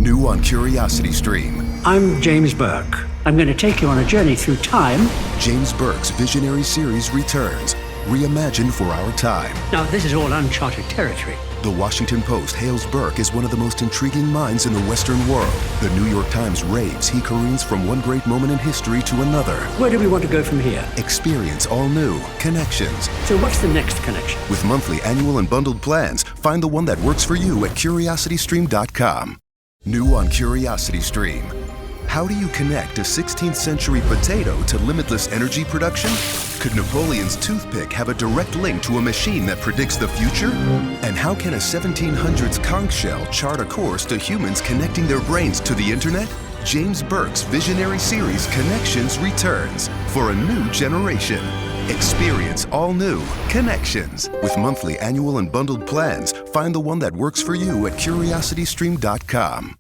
New on Curiosity Stream. I'm James Burke. I'm going to take you on a journey through time. James Burke's visionary series returns, reimagined for our time. Now, this is all uncharted territory. The Washington Post hails Burke as one of the most intriguing minds in the Western world. The New York Times raves he careens from one great moment in history to another. Where do we want to go from here? Experience all new Connections. So what's the next connection? With monthly, annual, and bundled plans, find the one that works for you at CuriosityStream.com. New on Curiosity Stream. How do you connect a 16th century potato to limitless energy production? Could Napoleon's toothpick have a direct link to a machine that predicts the future? And how can a 1700s conch shell chart a course to humans connecting their brains to the internet? James Burke's visionary series Connections returns for a new generation. Experience all new Connections. With monthly, annual, and bundled plans, find the one that works for you at CuriosityStream.com.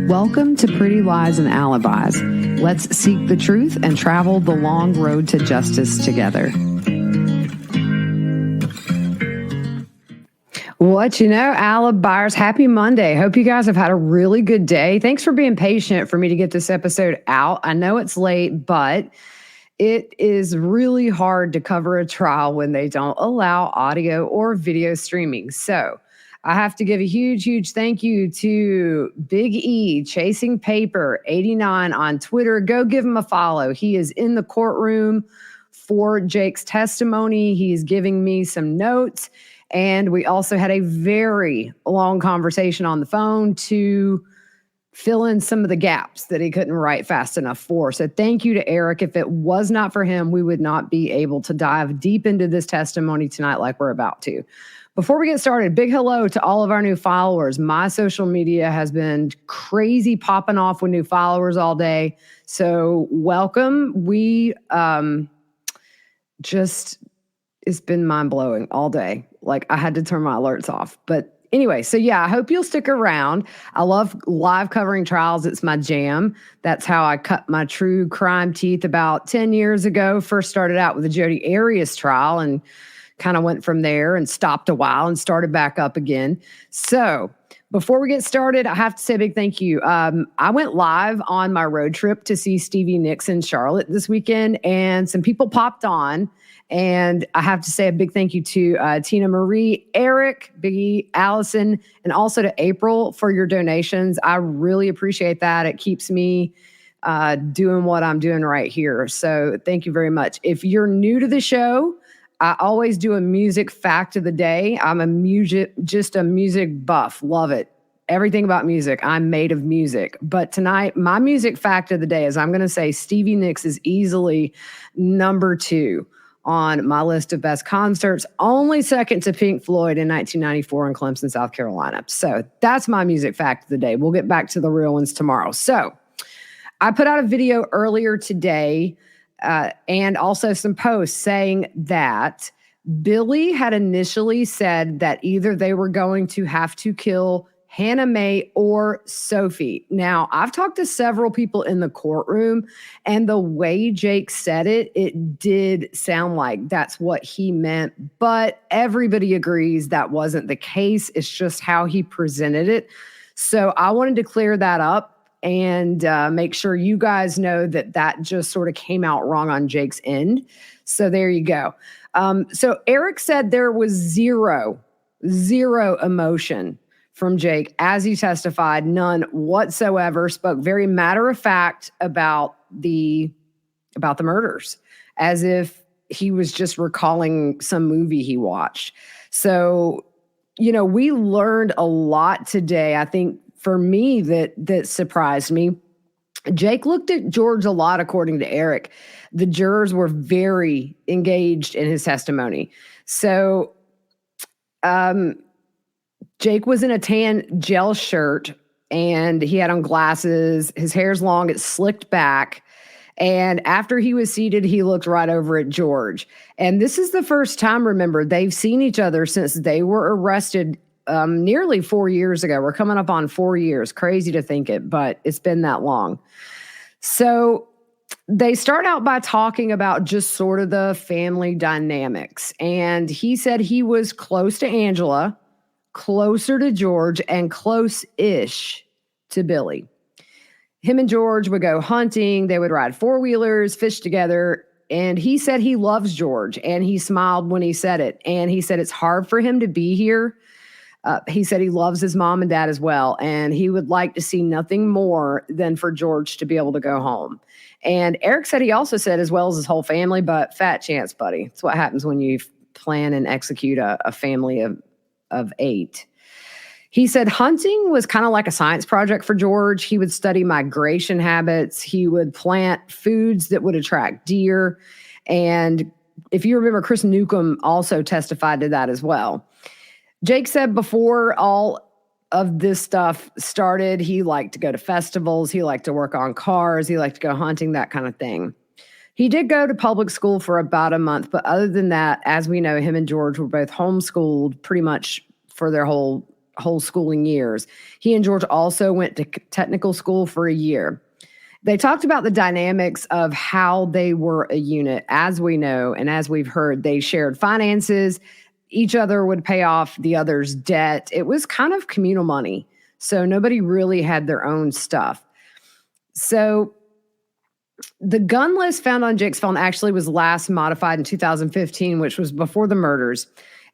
Welcome to Pretty Lies and Alibis. Let's seek the truth and travel the long road to justice together. What you know, Alibis, happy Monday. Hope you guys have had a really good day. Thanks for being patient for me to get this episode out. I know it's late, but it is really hard to cover a trial when they don't allow audio or video streaming. So I have to give a huge thank you to Big E, Chasing Paper 89 on Twitter. Go give him a follow. He is in the courtroom for Jake's testimony. He's giving me some notes. And we also had a very long conversation on the phone to fill in some of the gaps that he couldn't write fast enough for. So thank you to Eric. If it was not for him, we would not be able to dive deep into this testimony tonight like we're about to. Before we get started, big hello to all of our new followers. My social media has been crazy popping off with new followers all day. So welcome. It's been mind-blowing all day. Like, I had to turn my alerts off. But anyway, so yeah, I hope you'll stick around. I love live covering trials. It's my jam. That's how I cut my true crime teeth about 10 years ago. First started out with the Jodi Arias trial and kind of went from there and stopped a while and started back up again. So before we get started, I have to say a big thank you. I went live on my road trip to see Stevie Nicks in Charlotte this weekend, and some people popped on. And I have to say a big thank you to Tina Marie, Eric, Biggie, Allison, and also to April for your donations. I really appreciate that. It keeps me doing what I'm doing right here. So thank you very much. If you're new to the show, I always do a music fact of the day. I'm just a music buff. Love it. Everything about music. I'm made of music. But tonight, my music fact of the day is I'm going to say Stevie Nicks is easily number 2 on my list of best concerts, only second to Pink Floyd in 1994 in Clemson, South Carolina. So that's my music fact of the day. We'll get back to the real ones tomorrow. So I put out a video earlier today and also some posts saying that Billy had initially said that either they were going to have to kill Hannah Mae or Sophie. Now, I've talked to several people in the courtroom, and the way Jake said it, it did sound like that's what he meant, but everybody agrees that wasn't the case. It's just how he presented it. So I wanted to clear that up and make sure you guys know that that just sort of came out wrong on Jake's end. So there you go. So Eric said there was zero emotion from Jake as he testified, none whatsoever, spoke very matter of fact about the murders, as if he was just recalling some movie he watched. So, you know, we learned a lot today. I think for me that surprised me. Jake looked at George a lot, according to Eric. The jurors were very engaged in his testimony. So, Jake was in a tan gel shirt and he had on glasses. His hair's long. It's slicked back. And after he was seated, he looked right over at George. And this is the first time, remember, they've seen each other since they were arrested nearly 4 years ago. We're coming up on 4 years. Crazy to think it, but it's been that long. So they start out by talking about just sort of the family dynamics. And he said he was close to Angela, closer to George and close-ish to Billy. Him and George would go hunting. They would ride four-wheelers, fish together. And he said he loves George, and he smiled when he said it. And he said it's hard for him to be here. He said he loves his mom and dad as well, and he would like to see nothing more than for George to be able to go home. And Eric said he also said as well as his whole family, but fat chance, buddy. It's what happens when you plan and execute a family of 8. He said hunting was kind of like a science project for George. He would study migration habits. He would plant foods that would attract deer. And if you remember, Chris Newcomb also testified to that as well. Jake said before all of this stuff started, he liked to go to festivals. He liked to work on cars. He liked to go hunting, that kind of thing. He did go to public school for about a month, but other than that, as we know, him and George were both homeschooled pretty much for their whole schooling years. He and George also went to technical school for a year. They talked about the dynamics of how they were a unit. As we know, and as we've heard, they shared finances. Each other would pay off the other's debt. It was kind of communal money. So nobody really had their own stuff. So the gun list found on Jake's phone actually was last modified in 2015, which was before the murders.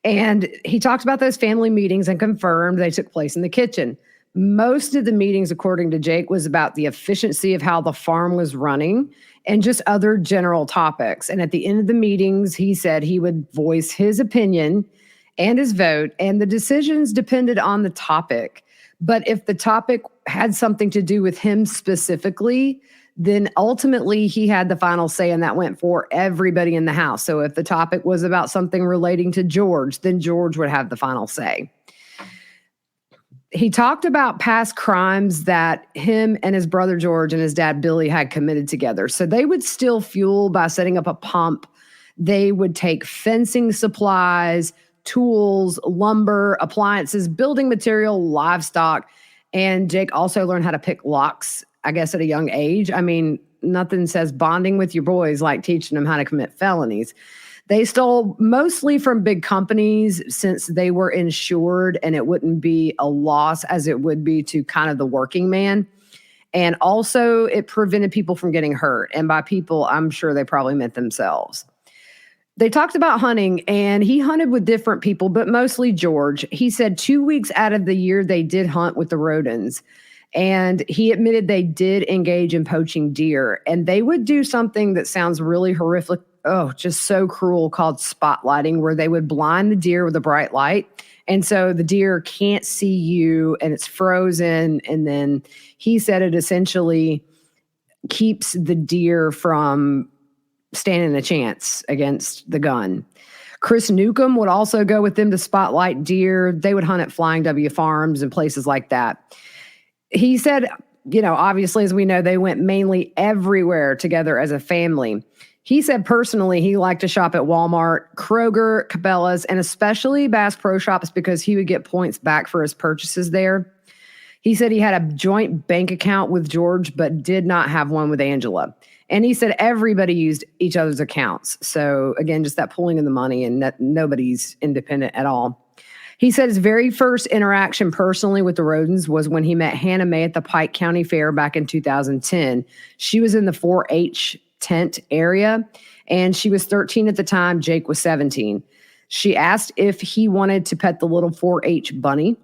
And he talked about those family meetings and confirmed they took place in the kitchen. Most of the meetings, according to Jake, was about the efficiency of how the farm was running and just other general topics. And at the end of the meetings, he said he would voice his opinion and his vote, and the decisions depended on the topic. But if the topic had something to do with him specifically, then ultimately he had the final say, and that went for everybody in the house. So if the topic was about something relating to George, then George would have the final say. He talked about past crimes that him and his brother George and his dad Billy had committed together. So they would steal fuel by setting up a pump. They would take fencing supplies, tools, lumber, appliances, building material, livestock. And Jake also learned how to pick locks, I guess, at a young age. I mean, nothing says bonding with your boys like teaching them how to commit felonies. They stole mostly from big companies since they were insured, and it wouldn't be a loss as it would be to kind of the working man. And also it prevented people from getting hurt. And by people, I'm sure they probably meant themselves. They talked about hunting, and he hunted with different people, but mostly George. He said 2 weeks out of the year they did hunt with the Rhodans. And he admitted they did engage in poaching deer. And they would do something that sounds really horrific, just so cruel, called spotlighting, where they would blind the deer with a bright light. And so the deer can't see you and it's frozen. And then he said it essentially keeps the deer from standing a chance against the gun. Chris Newcomb would also go with them to spotlight deer. They would hunt at Flying W farms and places like that. He said, obviously, as we know, they went mainly everywhere together as a family. He said personally he liked to shop at Walmart, Kroger, Cabela's, and especially Bass Pro Shops because he would get points back for his purchases there. He said he had a joint bank account with George, but did not have one with Angela. And he said everybody used each other's accounts. So again, just that pulling in the money, and that nobody's independent at all. He said his very first interaction personally with the Rhodans was when he met Hannah May at the Pike County Fair back in 2010. She was in the 4-H tent area, and she was 13 at the time. Jake was 17. She asked if he wanted to pet the little 4-H bunny.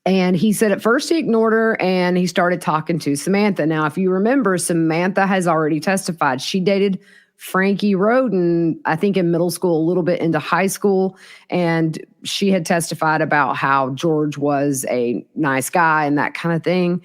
And he said at first he ignored her, and he started talking to Samantha. Now, if you remember, Samantha has already testified. She dated Frankie Rhodan, I think in middle school, a little bit into high school. And she had testified about how George was a nice guy and that kind of thing.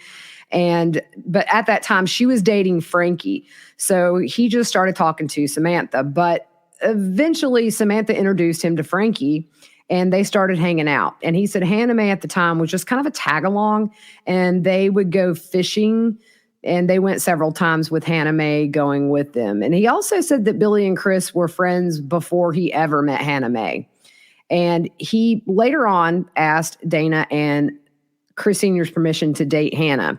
But at that time, she was dating Frankie. So he just started talking to Samantha. But eventually, Samantha introduced him to Frankie, and they started hanging out. And he said Hannah May at the time was just kind of a tag along, and they would go fishing. And they went several times with Hannah May going with them. And he also said that Billy and Chris were friends before he ever met Hannah May. And he later on asked Dana and Chris Sr.'s permission to date Hannah.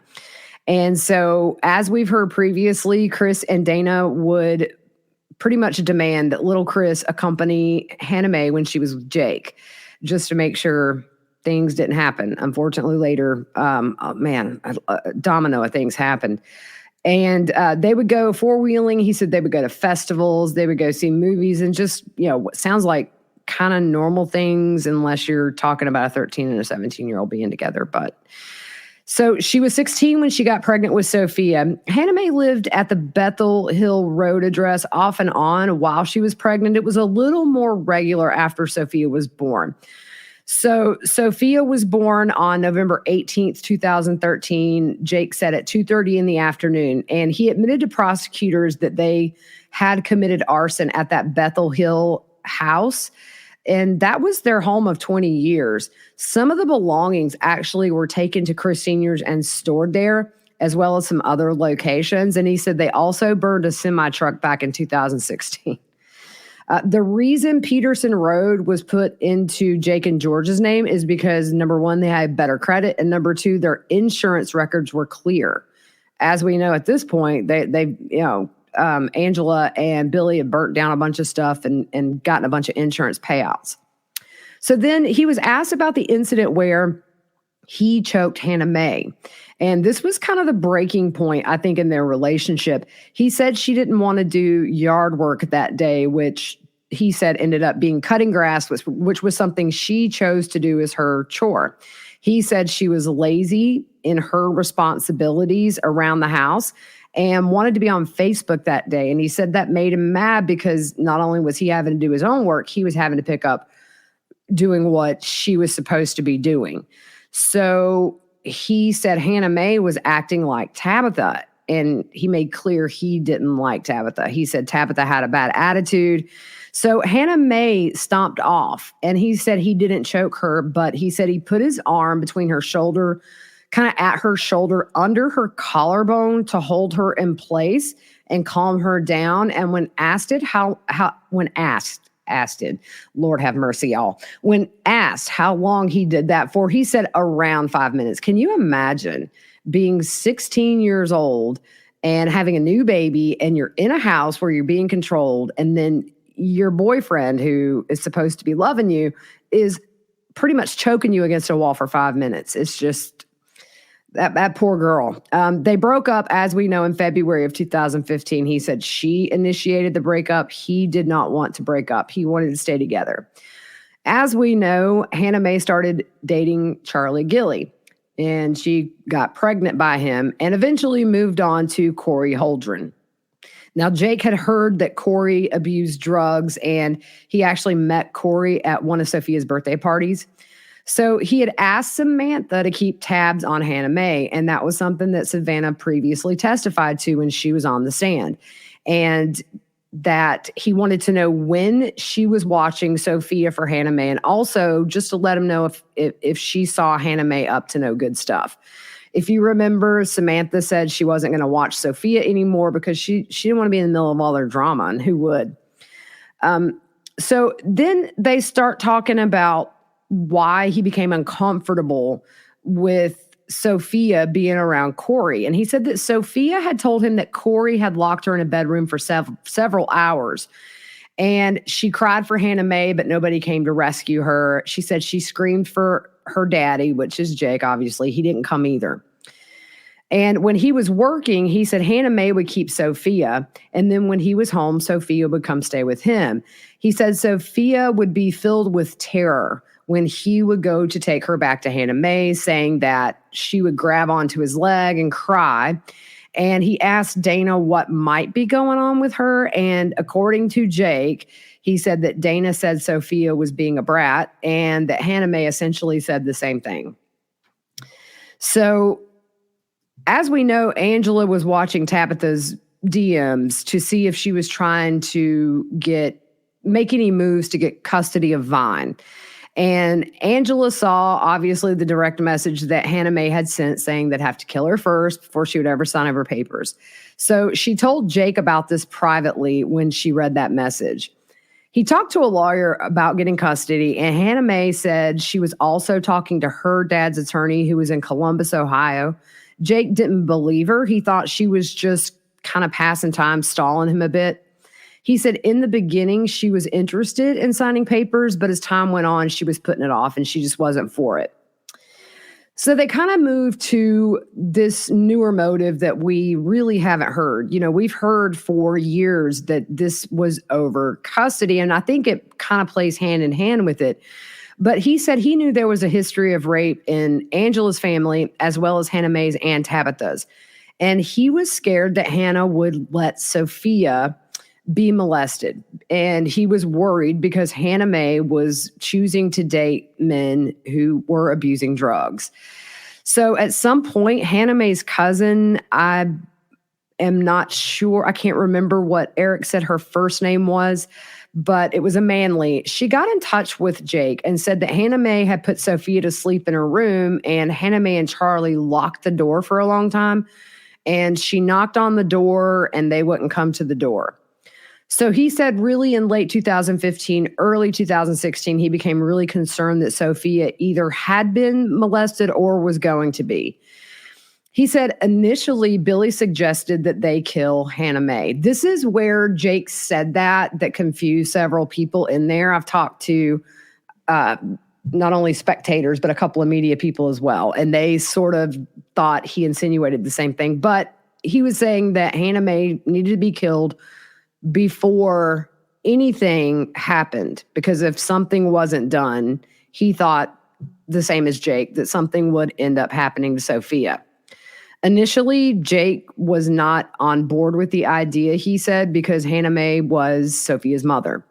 And so, as we've heard previously, Chris and Dana would pretty much demand that little Chris accompany Hannah May when she was with Jake, just to make sure things didn't happen. Unfortunately, later, a domino of things happened. And they would go four-wheeling. He said they would go to festivals. They would go see movies and just, what sounds like kind of normal things unless you're talking about a 13 and a 17-year-old being together. But so she was 16 when she got pregnant with Sophia. Hannah Mae lived at the Bethel Hill Road address off and on while she was pregnant. It was a little more regular after Sophia was born. So Sophia was born on November 18th, 2013. Jake said at 2:30 in the afternoon, and he admitted to prosecutors that they had committed arson at that Bethel Hill house, and that was their home of 20 years. Some of the belongings actually were taken to Chris Seniors and stored there, as well as some other locations. And he said they also burned a semi-truck back in 2016. The reason Peterson Road was put into Jake and George's name is because, number one, they had better credit, and number two, their insurance records were clear. As we know at this point, Angela and Billy had burnt down a bunch of stuff and gotten a bunch of insurance payouts. So then he was asked about the incident where he choked Hannah Mae. And this was kind of the breaking point, I think, in their relationship. He said she didn't want to do yard work that day, which he said ended up being cutting grass, which was something she chose to do as her chore. He said she was lazy in her responsibilities around the house and wanted to be on Facebook that day. And he said that made him mad because not only was he having to do his own work, he was having to pick up doing what she was supposed to be doing. So he said Hannah Mae was acting like Tabitha, and he made clear he didn't like Tabitha. He said Tabitha had a bad attitude. So Hannah Mae stomped off, and he said he didn't choke her, but he said he put his arm between her shoulder, kind of at her shoulder, under her collarbone to hold her in place and calm her down. And when asked Lord have mercy, y'all. When asked how long he did that for, he said around 5 minutes. Can you imagine being 16 years old and having a new baby, and you're in a house where you're being controlled, and then your boyfriend, who is supposed to be loving you, is pretty much choking you against a wall for 5 minutes? It's just that poor girl. They broke up, as we know, in February of 2015. He said she initiated the breakup. He did not want to break up. He wanted to stay together. As we know, Hannah Mae started dating Charlie Gilley, and she got pregnant by him and eventually moved on to Corey Holdren. Now, Jake had heard that Corey abused drugs, and he actually met Corey at one of Sophia's birthday parties. So he had asked Samantha to keep tabs on Hannah Mae, and that was something that Savannah previously testified to when she was on the stand, and that he wanted to know when she was watching Sophia for Hannah Mae, and also just to let him know if she saw Hannah Mae up to no good stuff. If you remember, Samantha said she wasn't going to watch Sophia anymore because she didn't want to be in the middle of all their drama, and who would? So then they start talking about why he became uncomfortable with Sophia being around Corey. And he said that Sophia had told him that Corey had locked her in a bedroom for several hours. And she cried for Hannah Mae, but nobody came to rescue her. She said she screamed for her daddy, which is Jake, obviously. He didn't come either. And when he was working, he said Hannah Mae would keep Sophia. And then when he was home, Sophia would come stay with him. He said Sophia would be filled with terror when he would go to take her back to Hannah Mae, saying that she would grab onto his leg and cry. And he asked Dana what might be going on with her. And according to Jake, he said that Dana said Sophia was being a brat, and that Hannah Mae essentially said the same thing. So, as we know, Angela was watching Tabitha's DMs to see if she was trying to make any moves to get custody of Vine. And Angela saw, obviously, the direct message that Hannah Mae had sent saying they'd have to kill her first before she would ever sign over papers. So she told Jake about this privately when she read that message. He talked to a lawyer about getting custody, and Hannah Mae said she was also talking to her dad's attorney, who was in Columbus, Ohio. Jake didn't believe her. He thought she was just kind of passing time, stalling him a bit. He said in the beginning, she was interested in signing papers, but as time went on, she was putting it off and she just wasn't for it. So they kind of moved to this newer motive that we really haven't heard. We've heard for years that this was over custody, and I think it kind of plays hand in hand with it. But he said he knew there was a history of rape in Angela's family as well as Hannah Mae's and Tabitha's. And he was scared that Hannah would let Sophia be molested. And he was worried because Hannah Mae was choosing to date men who were abusing drugs. So at some point, Hannah Mae's cousin, I am not sure, I can't remember what Eric said her first name was, but it was a manly. She got in touch with Jake and said that Hannah Mae had put Sophia to sleep in her room, and Hannah Mae and Charlie locked the door for a long time. And she knocked on the door and they wouldn't come to the door. So he said really in late 2015, early 2016, he became really concerned that Sophia either had been molested or was going to be. He said initially Billy suggested that they kill Hannah Mae. This is where Jake said that confused several people in there. I've talked to not only spectators, but a couple of media people as well. And they sort of thought he insinuated the same thing. But he was saying that Hannah Mae needed to be killed before anything happened, because if something wasn't done, he thought the same as Jake, that something would end up happening to Sophia. Initially, Jake was not on board with the idea, he said, because Hannah Mae was Sophia's mother.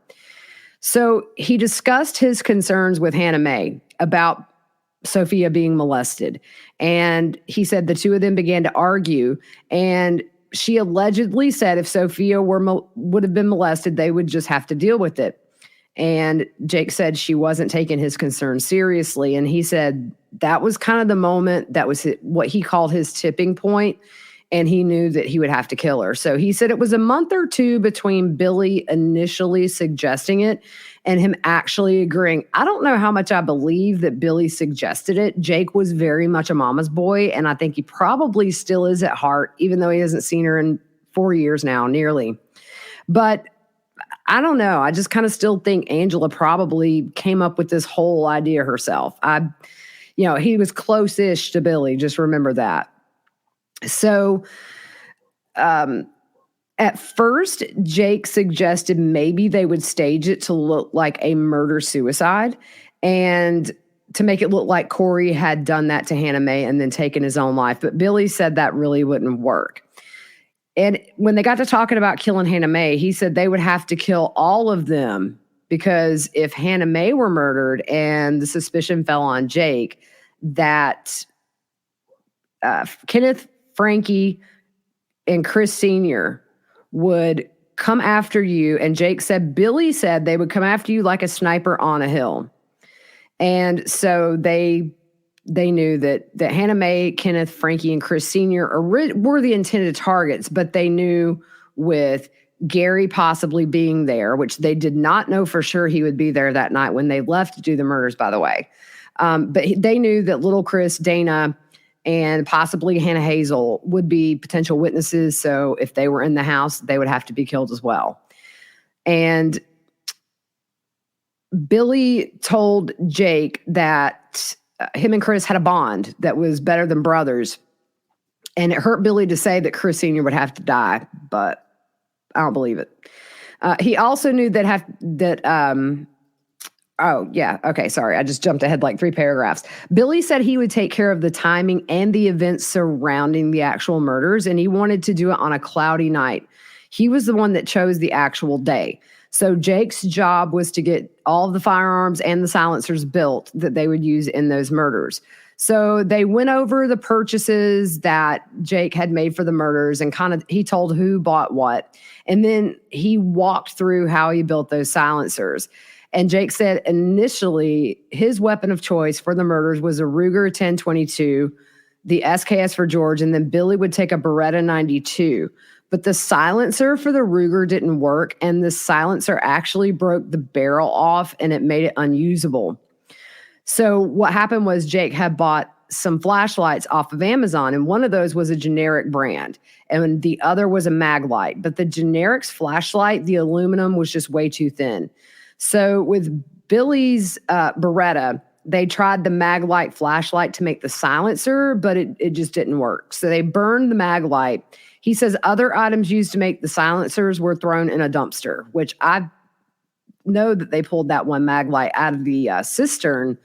So he discussed his concerns with Hannah Mae about Sophia being molested. And he said the two of them began to argue, and she allegedly said if Sophia would have been molested, they would just have to deal with it. And Jake said she wasn't taking his concerns seriously. And he said that was kind of the moment that was what he called his tipping point, and he knew that he would have to kill her. So he said it was a month or two between Billy initially suggesting it and him actually agreeing. I don't know how much I believe that Billy suggested it. Jake was very much a mama's boy, and I think he probably still is at heart, even though he hasn't seen her in 4 years now, nearly. But I don't know. I just kind of still think Angela probably came up with this whole idea herself. He was close-ish to Billy. Just remember that. So, at first, Jake suggested maybe they would stage it to look like a murder-suicide and to make it look like Corey had done that to Hannah Mae and then taken his own life. But Billy said that really wouldn't work. And when they got to talking about killing Hannah Mae, he said they would have to kill all of them, because if Hannah Mae were murdered and the suspicion fell on Jake, that Kenneth, Frankie, and Chris Sr. would come after you. And Jake said, Billy said they would come after you like a sniper on a hill. And so they knew that Hannah Mae, Kenneth, Frankie, and Chris Sr. were the intended targets, but they knew with Gary possibly being there, which they did not know for sure he would be there that night when they left to do the murders, by the way. But they knew that little Chris, Dana, and possibly Hannah Hazel would be potential witnesses. So if they were in the house, they would have to be killed as well. And Billy told Jake that him and Chris had a bond that was better than brothers. And it hurt Billy to say that Chris Sr. would have to die, but I don't believe it. He also knew oh, yeah. Okay, sorry. I just jumped ahead like 3 paragraphs. Billy said he would take care of the timing and the events surrounding the actual murders, and he wanted to do it on a cloudy night. He was the one that chose the actual day. So Jake's job was to get all of the firearms and the silencers built that they would use in those murders. So they went over the purchases that Jake had made for the murders, and he told who bought what. And then he walked through how he built those silencers. And Jake said initially his weapon of choice for the murders was a Ruger 1022, the SKS for George, and then Billy would take a Beretta 92. But the silencer for the Ruger didn't work, and the silencer actually broke the barrel off, and it made it unusable. So what happened was Jake had bought some flashlights off of Amazon, and one of those was a generic brand, and the other was a mag light. But the generic's flashlight, the aluminum was just way too thin. So with Billy's Beretta, they tried the mag light flashlight to make the silencer, but it just didn't work. So they burned the mag light. He says other items used to make the silencers were thrown in a dumpster, which I know that they pulled that one mag light out of the cistern.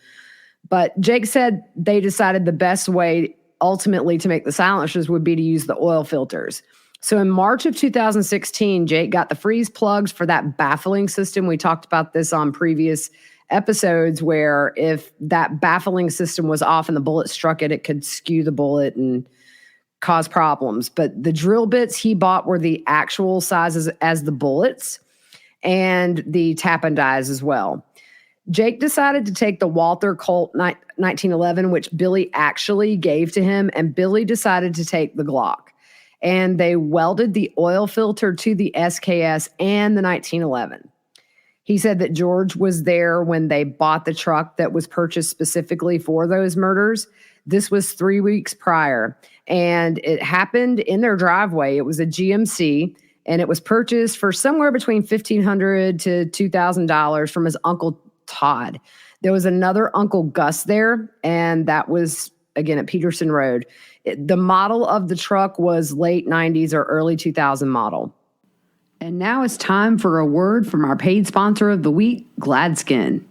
But Jake said they decided the best way ultimately to make the silencers would be to use the oil filters. So in March of 2016, Jake got the freeze plugs for that baffling system. We talked about this on previous episodes, where if that baffling system was off and the bullet struck it, it could skew the bullet and cause problems. But the drill bits he bought were the actual sizes as the bullets, and the tap and dies as well. Jake decided to take the Walther Colt 1911, which Billy actually gave to him, and Billy decided to take the Glock. And they welded the oil filter to the SKS and the 1911. He said that George was there when they bought the truck that was purchased specifically for those murders. This was 3 weeks prior, and it happened in their driveway. It was a GMC, and it was purchased for somewhere between $1,500 to $2,000 from his Uncle Todd. There was another Uncle Gus there, and that was, again, at Peterson Road. The model of the truck was late 90s or early 2000 model. And now it's time for a word from our paid sponsor of the week, Gladskin.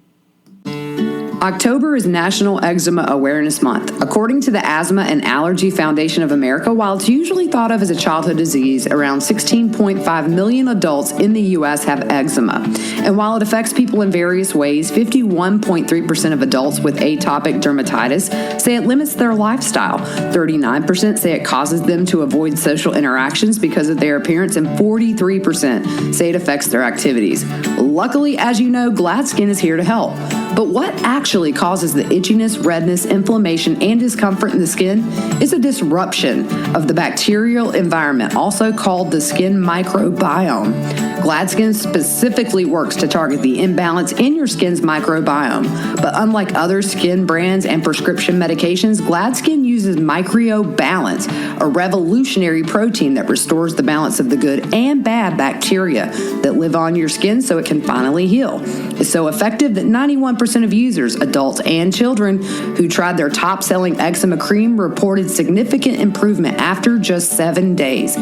October is National Eczema Awareness Month. According to the Asthma and Allergy Foundation of America, while it's usually thought of as a childhood disease, around 16.5 million adults in the U.S. have eczema. And while it affects people in various ways, 51.3% of adults with atopic dermatitis say it limits their lifestyle. 39% say it causes them to avoid social interactions because of their appearance, and 43% say it affects their activities. Luckily, as you know, Gladskin is here to help. But what actually causes the itchiness, redness, inflammation, and discomfort in the skin is a disruption of the bacterial environment, also called the skin microbiome. Gladskin specifically works to target the imbalance in your skin's microbiome. But unlike other skin brands and prescription medications, Gladskin uses MicroBalance, a revolutionary protein that restores the balance of the good and bad bacteria that live on your skin so it can finally heal. It's so effective that 91% of users, adults and children, who tried their top-selling eczema cream reported significant improvement after just 7 days.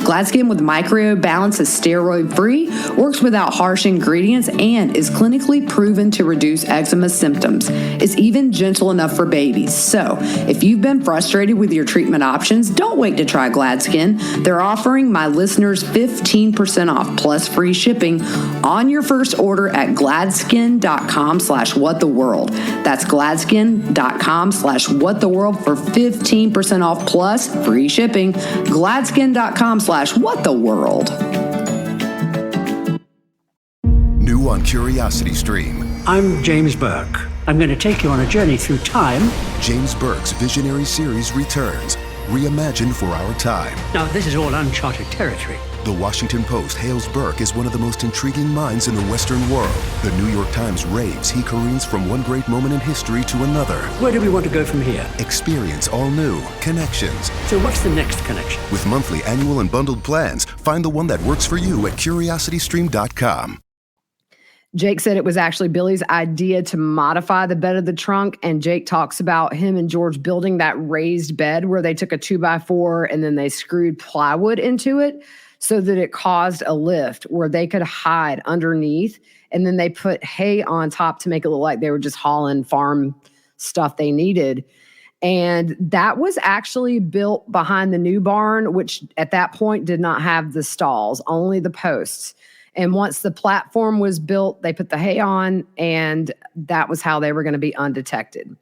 Gladskin with MicroBalance is steroid-free, works without harsh ingredients, and is clinically proven to reduce eczema symptoms. It's even gentle enough for babies. So, if you've been frustrated with your treatment options, don't wait to try Gladskin. They're offering my listeners 15% off plus free shipping on your first order at gladskin.com/whattheworld. That's gladskin.com/whattheworld for 15% off plus free shipping. gladskin.com/whattheworld. New on Curiosity Stream. I'm James Burke. I'm going to take you on a journey through time. James Burke's visionary series returns, reimagined for our time. Now, this is all uncharted territory. The Washington Post hails Burke as one of the most intriguing minds in the Western world. The New York Times raves he careens from one great moment in history to another. Where do we want to go from here? Experience all new connections. So what's the next connection? With monthly, annual, and bundled plans, find the one that works for you at curiositystream.com. Jake said it was actually Billy's idea to modify the bed of the trunk, and Jake talks about him and George building that raised bed where they took a 2x4 and then they screwed plywood into it so that it caused a lift where they could hide underneath, and then they put hay on top to make it look like they were just hauling farm stuff they needed. And that was actually built behind the new barn, which at that point did not have the stalls, only the posts. And once the platform was built, they put the hay on, and that was how they were going to be undetected.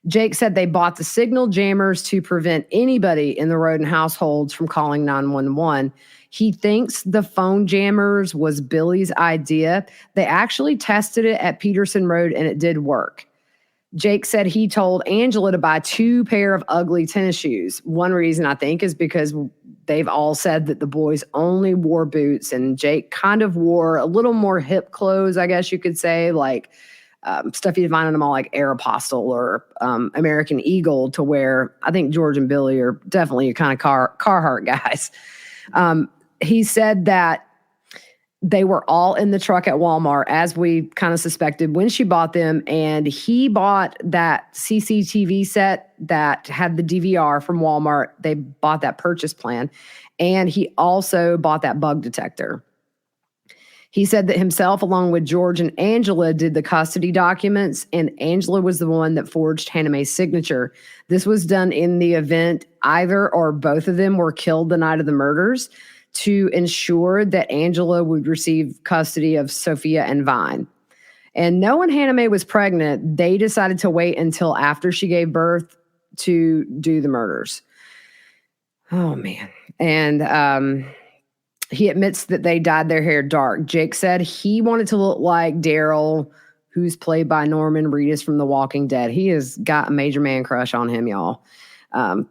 Jake said they bought the signal jammers to prevent anybody in the Rhod households from calling 911. He thinks the phone jammers was Billy's idea. They actually tested it at Peterson Road, and it did work. Jake said he told Angela to buy 2 pair of ugly tennis shoes. One reason, I think, is because they've all said that the boys only wore boots, and Jake kind of wore a little more hip clothes, I guess you could say, like stuff you'd find in the mall like Aeropostale or American Eagle, to where I think George and Billy are definitely kind of Carhartt guys. He said that they were all in the truck at Walmart, as we kind of suspected, when she bought them. And he bought that CCTV set that had the DVR from Walmart. They bought that purchase plan. And he also bought that bug detector. He said that himself, along with George and Angela, did the custody documents, and Angela was the one that forged Hannah Mae's signature. This was done in the event either or both of them were killed the night of the murders, to ensure that Angela would receive custody of Sophia and Vine. And knowing Hannah Mae was pregnant, they decided to wait until after she gave birth to do the murders. Oh, man. And he admits that they dyed their hair dark. Jake said he wanted to look like Daryl, who's played by Norman Reedus from The Walking Dead. He has got a major man crush on him, y'all.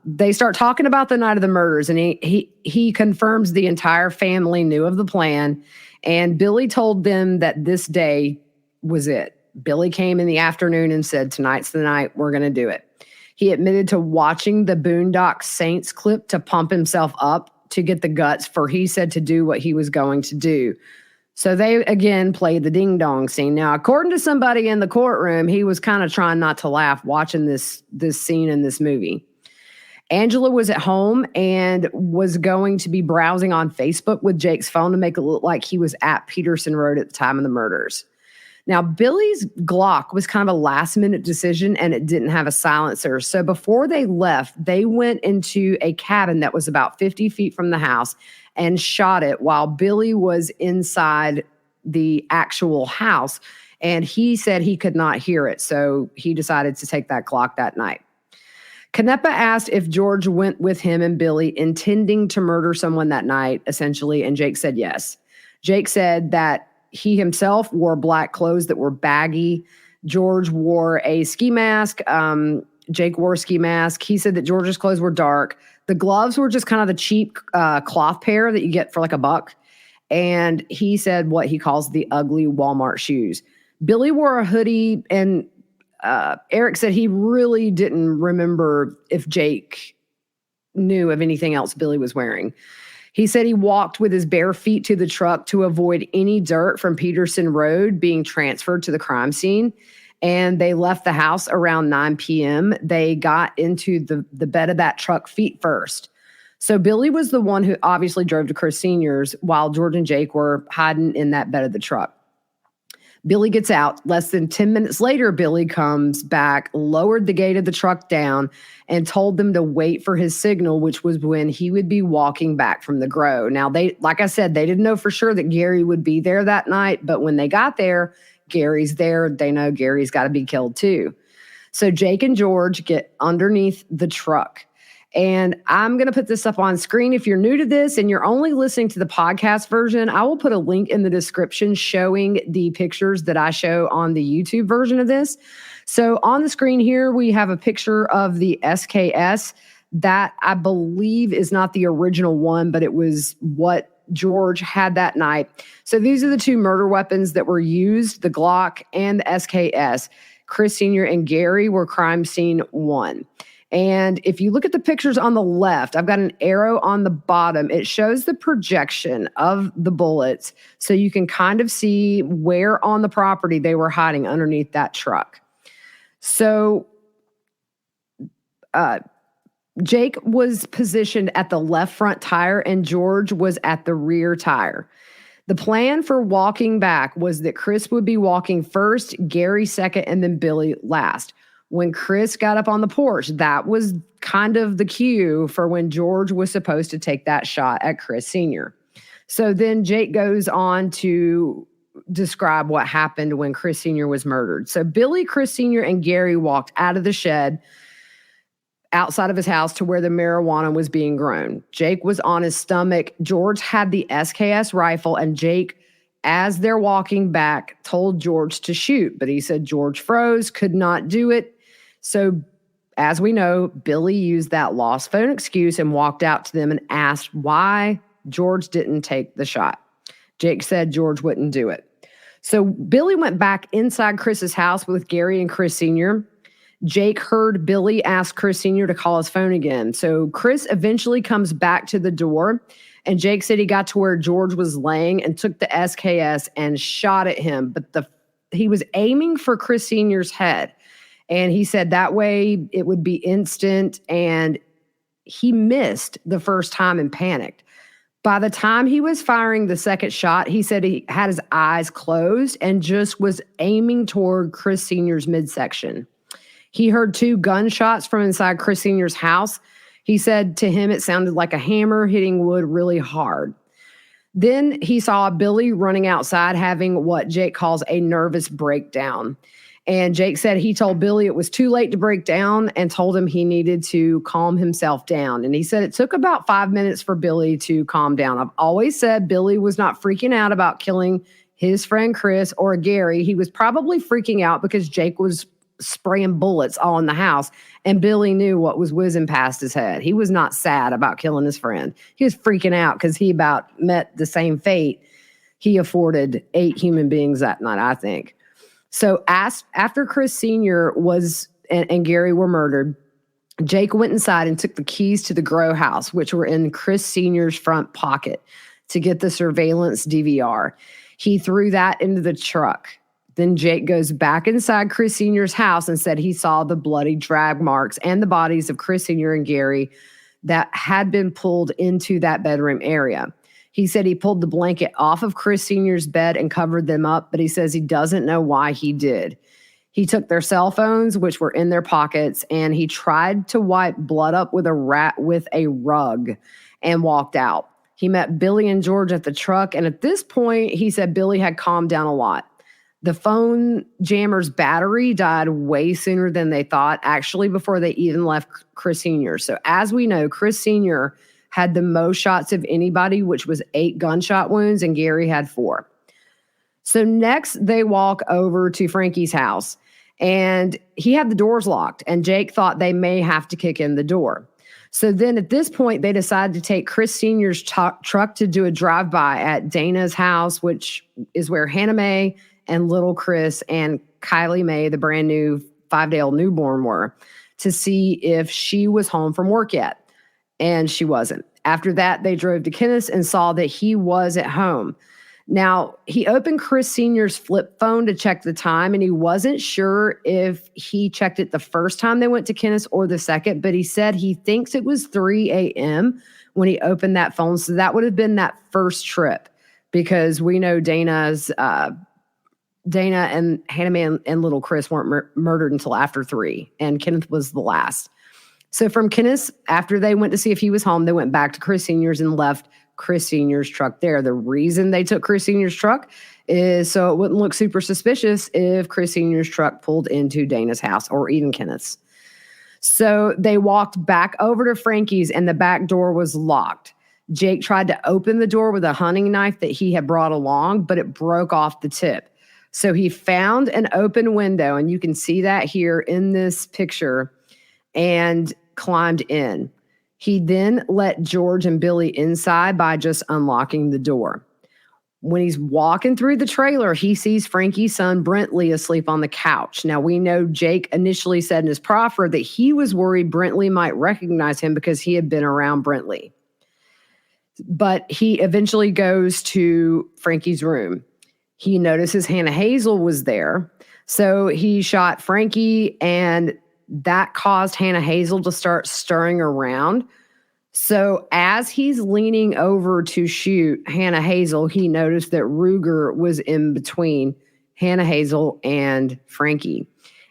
They start talking about the night of the murders, and he confirms the entire family knew of the plan, and Billy told them that this day was it. Billy came in the afternoon and said, tonight's the night, we're going to do it. He admitted to watching the Boondock Saints clip to pump himself up to get the guts for, he said, to do what he was going to do. So they, again, played the ding-dong scene. Now, according to somebody in the courtroom, he was kind of trying not to laugh watching this scene in this movie. Angela was at home and was going to be browsing on Facebook with Jake's phone to make it look like he was at Peterson Road at the time of the murders. Now, Billy's Glock was kind of a last-minute decision, and it didn't have a silencer. So before they left, they went into a cabin that was about 50 feet from the house and shot it while Billy was inside the actual house. And he said he could not hear it, so he decided to take that Glock that night. Canepa asked if George went with him and Billy intending to murder someone that night, essentially, and Jake said yes. Jake said that he himself wore black clothes that were baggy. George wore a ski mask. Jake wore a ski mask. He said that George's clothes were dark. The gloves were just kind of the cheap cloth pair that you get for like $1. And he said what he calls the ugly Walmart shoes. Billy wore a hoodie, and Eric said he really didn't remember if Jake knew of anything else Billy was wearing. He said he walked with his bare feet to the truck to avoid any dirt from Peterson Road being transferred to the crime scene. And they left the house around 9 p.m. They got into the bed of that truck feet first. So Billy was the one who obviously drove to Chris Sr.'s while George and Jake were hiding in that bed of the truck. Billy gets out. Less than 10 minutes later, Billy comes back, lowered the gate of the truck down, and told them to wait for his signal, which was when he would be walking back from the grow. Now, like I said, they didn't know for sure that Gary would be there that night, but when they got there, Gary's there. They know Gary's got to be killed too. So Jake and George get underneath the truck. And I'm going to put this up on screen. If you're new to this and you're only listening to the podcast version, I will put a link in the description showing the pictures that I show on the YouTube version of this. So on the screen here, we have a picture of the SKS that I believe is not the original one, but it was what George had that night. So these are the two murder weapons that were used, the Glock and the SKS. Chris Sr. and Gary were crime scene 1. And if you look at the pictures on the left, I've got an arrow on the bottom. It shows the projection of the bullets, so you can kind of see where on the property they were hiding underneath that truck. So Jake was positioned at the left front tire and George was at the rear tire. The plan for walking back was that Chris would be walking first, Gary second, and then Billy last. When Chris got up on the porch, that was kind of the cue for when George was supposed to take that shot at Chris Sr. So then Jake goes on to describe what happened when Chris Sr. was murdered. So Billy, Chris Sr., and Gary walked out of the shed outside of his house to where the marijuana was being grown. Jake was on his stomach. George had the SKS rifle, and Jake, as they're walking back, told George to shoot. But he said George froze, could not do it. So, as we know, Billy used that lost phone excuse and walked out to them and asked why George didn't take the shot. Jake said George wouldn't do it. So Billy went back inside Chris's house with Gary and Chris Sr. Jake heard Billy ask Chris Sr. to call his phone again. So Chris eventually comes back to the door, and Jake said he got to where George was laying and took the SKS and shot at him. But he was aiming for Chris Sr.'s head. And he said that way it would be instant, and he missed the first time and panicked. By the time he was firing the second shot, he said he had his eyes closed and just was aiming toward Chris Sr.'s midsection. He heard 2 gunshots from inside Chris Sr.'s house. He said to him it sounded like a hammer hitting wood really hard. Then he saw Billy running outside having what Jake calls a nervous breakdown. And Jake said he told Billy it was too late to break down and told him he needed to calm himself down. And he said it took about 5 minutes for Billy to calm down. I've always said Billy was not freaking out about killing his friend Chris or Gary. He was probably freaking out because Jake was spraying bullets all in the house, and Billy knew what was whizzing past his head. He was not sad about killing his friend. He was freaking out because he about met the same fate he afforded 8 human beings that night, I think. So after Chris Sr. and Gary were murdered, Jake went inside and took the keys to the grow house, which were in Chris Sr.'s front pocket, to get the surveillance DVR. He threw that into the truck. Then Jake goes back inside Chris Sr.'s house and said he saw the bloody drag marks and the bodies of Chris Sr. and Gary that had been pulled into that bedroom area. He said he pulled the blanket off of Chris Sr.'s bed and covered them up, but he says he doesn't know why he did. He took their cell phones, which were in their pockets, and he tried to wipe blood up with a rug and walked out. He met Billy and George at the truck, and at this point, he said Billy had calmed down a lot. The phone jammer's battery died way sooner than they thought, actually before they even left Chris Sr. So as we know, Chris Sr. had the most shots of anybody, which was 8 gunshot wounds, and Gary had 4. So next they walk over to Frankie's house, and he had the doors locked, and Jake thought they may have to kick in the door. So then at this point, they decided to take Chris Sr.'s truck to do a drive-by at Dana's house, which is where Hannah Mae and little Chris and Kylie Mae, the brand new 5-day-old newborn, were, to see if she was home from work yet. And she wasn't. After that, they drove to Kenneth's and saw that he was at home. Now, he opened Chris Sr.'s flip phone to check the time, and he wasn't sure if he checked it the first time they went to Kenneth's or the second, but he said he thinks it was 3 a.m. when he opened that phone. So that would have been that first trip, because we know Dana and Hannah Mae and little Chris weren't murdered until after 3, and Kenneth was the last. So from Kenneth's, after they went to see if he was home, they went back to Chris Sr.'s and left Chris Sr.'s truck there. The reason they took Chris Sr.'s truck is so it wouldn't look super suspicious if Chris Sr.'s truck pulled into Dana's house or even Kenneth's. So they walked back over to Frankie's, and the back door was locked. Jake tried to open the door with a hunting knife that he had brought along, but it broke off the tip. So he found an open window, and you can see that here in this picture, and climbed in. He then let George and Billy inside by just unlocking the door. When he's walking through the trailer, he sees Frankie's son, Brentley, asleep on the couch. Now, we know Jake initially said in his proffer that he was worried Brentley might recognize him because he had been around Brentley. But he eventually goes to Frankie's room. He notices Hannah Hazel was there. So he shot Frankie, and that caused Hannah Hazel to start stirring around. So as he's leaning over to shoot Hannah Hazel, he noticed that Ruger was in between Hannah Hazel and Frankie.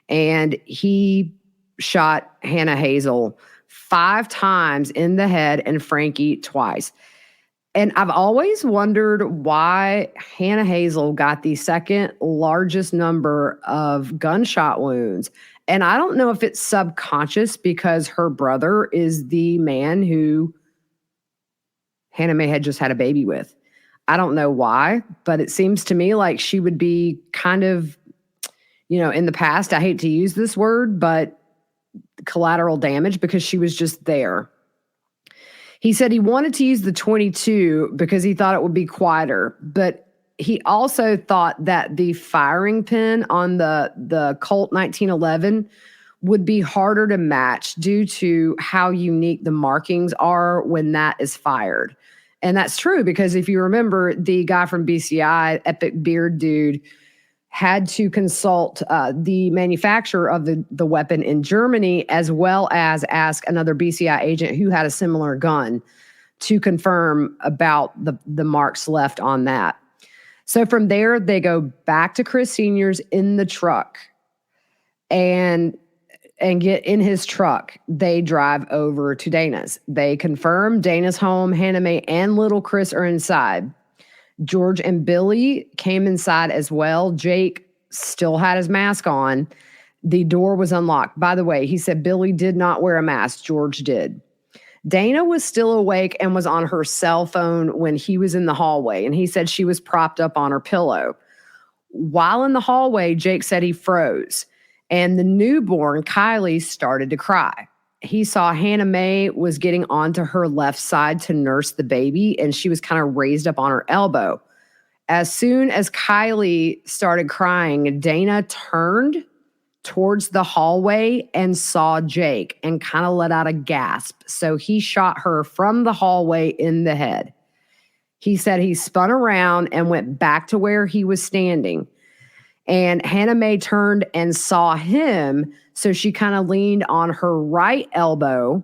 And he shot Hannah Hazel 5 times in the head and Frankie twice. And I've always wondered why Hannah Hazel got the second largest number of gunshot wounds. And I don't know if it's subconscious because her brother is the man who Hannah Mae had just had a baby with. I don't know why, but it seems to me like she would be kind of, in the past, I hate to use this word, but collateral damage because she was just there. He said he wanted to use the .22 because he thought it would be quieter, but he also thought that the firing pin on the Colt 1911 would be harder to match due to how unique the markings are when that is fired. And that's true because if you remember, the guy from BCI, Epic Beard Dude, had to consult the manufacturer of the weapon in Germany, as well as ask another BCI agent who had a similar gun to confirm about the marks left on that. So from there, they go back to Chris Sr.'s in the truck and get in his truck. They drive over to Dana's. They confirm Dana's home, Hannah Mae and little Chris are inside. George and Billy came inside as well. Jake still had his mask on. The door was unlocked. By the way, he said Billy did not wear a mask. George did. Dana was still awake and was on her cell phone when he was in the hallway, and he said she was propped up on her pillow. While in the hallway, Jake said he froze, and the newborn, Kylie, started to cry. He saw Hannah Mae was getting onto her left side to nurse the baby, and she was kind of raised up on her elbow. As soon as Kylie started crying, Dana turned towards the hallway and saw Jake and kind of let out a gasp. So he shot her from the hallway in the head. He said he spun around and went back to where he was standing. And Hannah Mae turned and saw him. So she kind of leaned on her right elbow.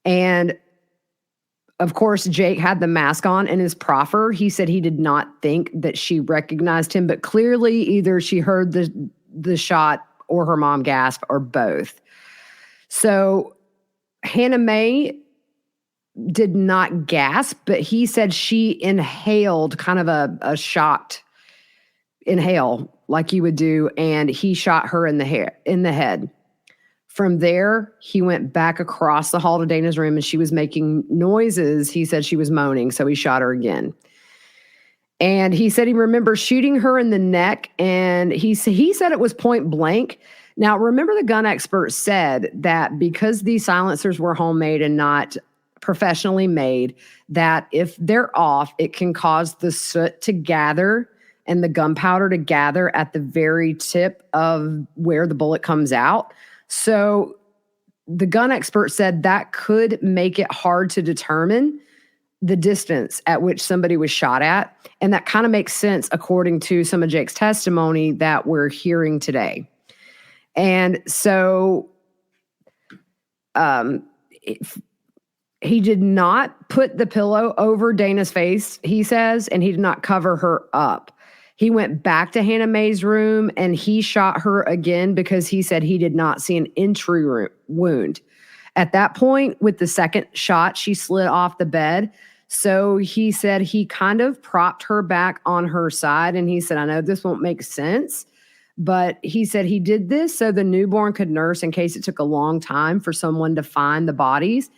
And of course, Jake had the mask on in his proffer. He said he did not think that she recognized him, but clearly either she heard the shot or her mom gasp or both. So Hannah Mae did not gasp, but he said she inhaled kind of a shocked inhale like you would do, and he shot her in the head. From there, he went back across the hall to Dana's room, and she was making noises. He said she was moaning, so he shot her again. And he said he remembers shooting her in the neck, and he said it was point blank. Now, remember the gun expert said that because these silencers were homemade and not professionally made, that if they're off, it can cause the soot to gather and the gunpowder to gather at the very tip of where the bullet comes out. So the gun expert said that could make it hard to determine the distance at which somebody was shot at. And that kind of makes sense according to some of Jake's testimony that we're hearing today. And so he did not put the pillow over Dana's face, he says, and he did not cover her up. He went back to Hannah Mae's room and he shot her again because he said he did not see an entry wound. At that point, with the second shot, she slid off the bed. So he said he kind of propped her back on her side. And he said, I know this won't make sense, but he said he did this so the newborn could nurse in case it took a long time for someone to find the bodies.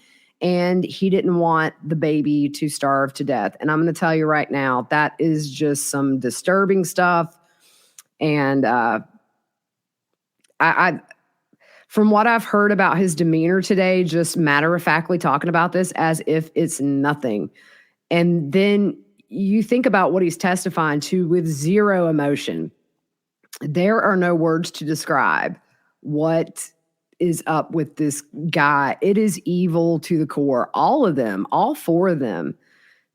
And he didn't want the baby to starve to death. And I'm going to tell you right now, that is just some disturbing stuff. And I from what I've heard about his demeanor today, just matter-of-factly talking about this as if it's nothing. And then you think about what he's testifying to with zero emotion. There are no words to describe what is up with this guy. It is evil to the core. All of them, all four of them,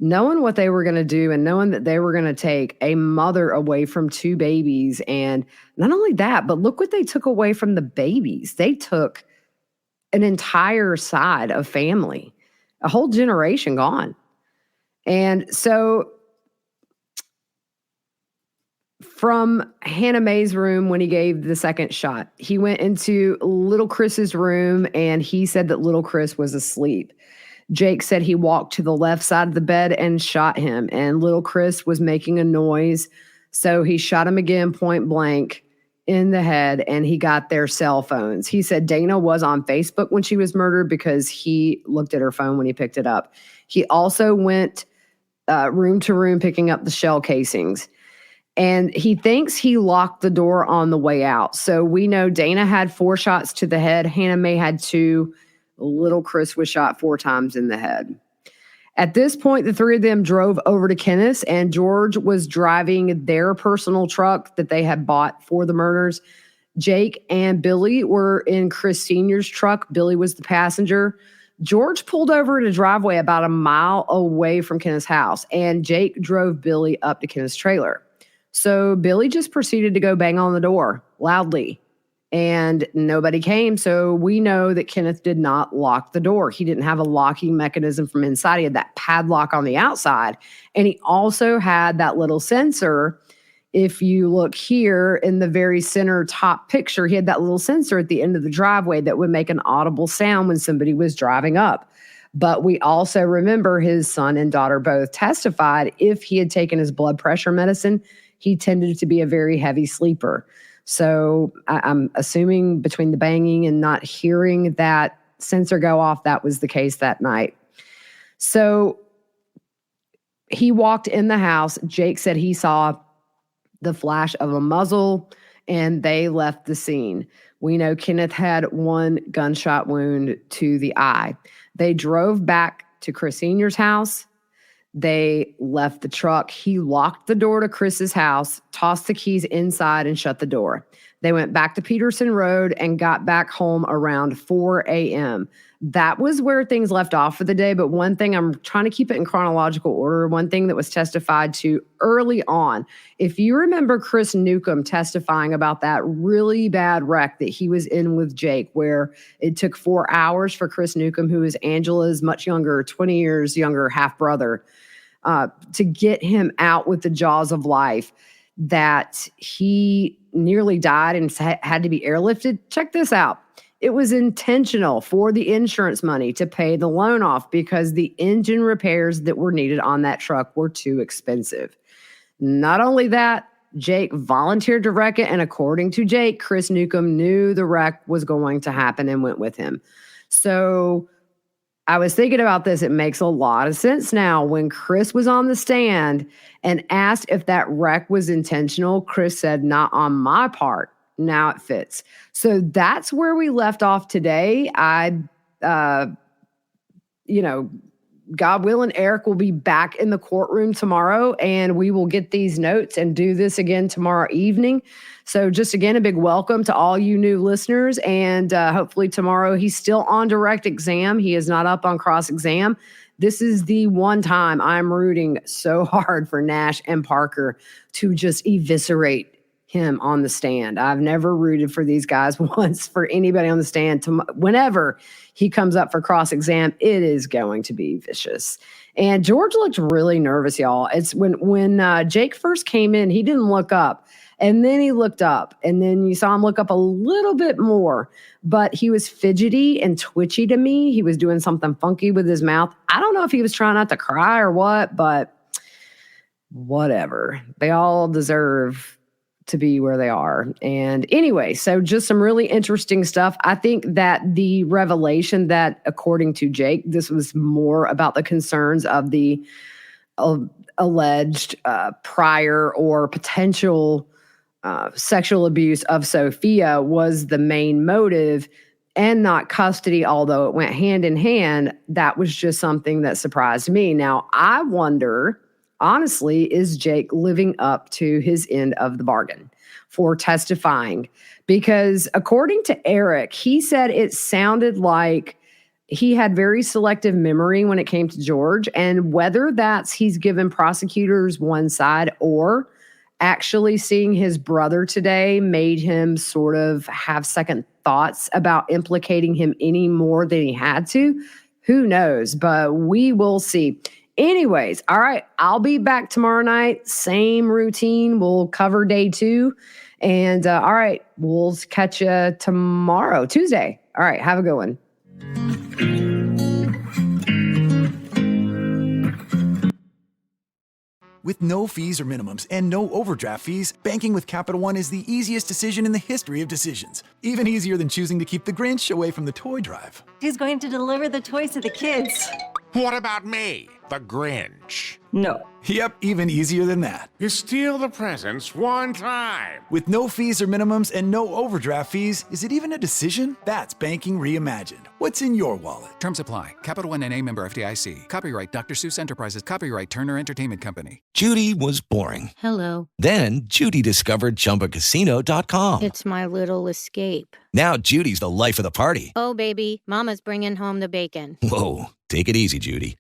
knowing what they were going to do and knowing that they were going to take a mother away from two babies. And not only that, but look what they took away from the babies. They took an entire side of family, a whole generation gone. And so from Hannah Mae's room, when he gave the second shot, he went into little Chris's room and he said that little Chris was asleep. Jake said he walked to the left side of the bed and shot him, and little Chris was making a noise. So he shot him again, point blank in the head, and he got their cell phones. He said Dana was on Facebook when she was murdered because he looked at her phone when he picked it up. He also went room to room picking up the shell casings. And he thinks he locked the door on the way out. So we know Dana had 4 shots to the head. Hannah Mae had 2. Little Chris was shot 4 times in the head. At this point, the three of them drove over to Kenneth's, and George was driving their personal truck that they had bought for the murders. Jake and Billy were in Chris Sr.'s truck. Billy was the passenger. George pulled over at a driveway about a mile away from Kenneth's house, and Jake drove Billy up to Kenneth's trailer. So Billy just proceeded to go bang on the door loudly, and nobody came. So we know that Kenneth did not lock the door. He didn't have a locking mechanism from inside. He had that padlock on the outside, and he also had that little sensor. If you look here in the very center top picture, he had that little sensor at the end of the driveway that would make an audible sound when somebody was driving up. But we also remember his son and daughter both testified if he had taken his blood pressure medicine, he tended to be a very heavy sleeper. So I'm assuming between the banging and not hearing that sensor go off, that was the case that night. So he walked in the house. Jake said he saw the flash of a muzzle, and they left the scene. We know Kenneth had one gunshot wound to the eye. They drove back to Chris Sr.'s house. They left the truck. He locked the door to Chris's house, tossed the keys inside, and shut the door. They went back to Peterson Road and got back home around 4 a.m. That was where things left off for the day. But one thing, I'm trying to keep it in chronological order. One thing that was testified to early on, if you remember Chris Newcomb testifying about that really bad wreck that he was in with Jake, where it took 4 hours for Chris Newcomb, who is Angela's much younger, 20 years younger half brother, to get him out with the jaws of life, that he nearly died and had to be airlifted. Check this out. It was intentional for the insurance money to pay the loan off because the engine repairs that were needed on that truck were too expensive. Not only that, Jake volunteered to wreck it, and according to Jake, Chris Newcomb knew the wreck was going to happen and went with him. So I was thinking about this. It makes a lot of sense now. When Chris was on the stand and asked if that wreck was intentional, Chris said, "Not on my part." Now it fits. So that's where we left off today. God willing, Eric will be back in the courtroom tomorrow, and we will get these notes and do this again tomorrow evening. So just again, a big welcome to all you new listeners. And hopefully tomorrow he's still on direct exam. He is not up on cross exam. This is the one time I'm rooting so hard for Nash and Parker to just eviscerate him on the stand. I've never rooted for these guys once for anybody on the stand. Whenever he comes up for cross-exam, it is going to be vicious. And George looked really nervous, y'all. It's when Jake first came in, he didn't look up. And then he looked up, and then you saw him look up a little bit more, but he was fidgety and twitchy to me. He was doing something funky with his mouth. I don't know if he was trying not to cry or what, but whatever. They all deserve to be where they are. And anyway, so just some really interesting stuff. I think that the revelation that, according to Jake, this was more about the concerns of the alleged prior or potential sexual abuse of Sophia was the main motive, and not custody, although it went hand in hand. That was just something that surprised me. Now, I wonder, honestly, is Jake living up to his end of the bargain for testifying? Because according to Eric, he said it sounded like he had very selective memory when it came to George, and whether that's he's given prosecutors one side or actually seeing his brother today made him sort of have second thoughts about implicating him any more than he had to. Who knows? But we will see. Anyways, all right, I'll be back tomorrow night. Same routine. We'll cover day 2. And all right, we'll catch you tomorrow, Tuesday. All right, have a good one. With no fees or minimums and no overdraft fees, banking with Capital One is the easiest decision in the history of decisions. Even easier than choosing to keep the Grinch away from the toy drive. Who's going to deliver the toys to the kids? What about me? the Grinch? No. Yep, even easier than that. You steal the presents one time. With no fees or minimums and no overdraft fees, is it even a decision? That's banking reimagined. What's in your wallet? Terms apply. Capital One NA, member FDIC. Copyright Dr. Seuss Enterprises. Copyright Turner Entertainment Company. Judy was boring. Hello. Then Judy discovered ChumbaCasino.com. It's my little escape. Now Judy's the life of the party. Oh, baby, mama's bringing home the bacon. Whoa, take it easy, Judy.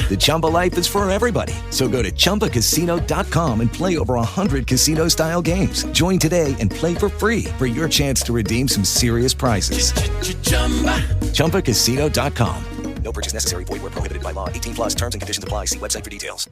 The Chumba life is for everybody. So go to ChumbaCasino.com and play over 100 casino-style games. Join today and play for free for your chance to redeem some serious prizes. ChumbaCasino.com. No purchase necessary. Void where prohibited by law. 18+ terms and conditions apply. See website for details.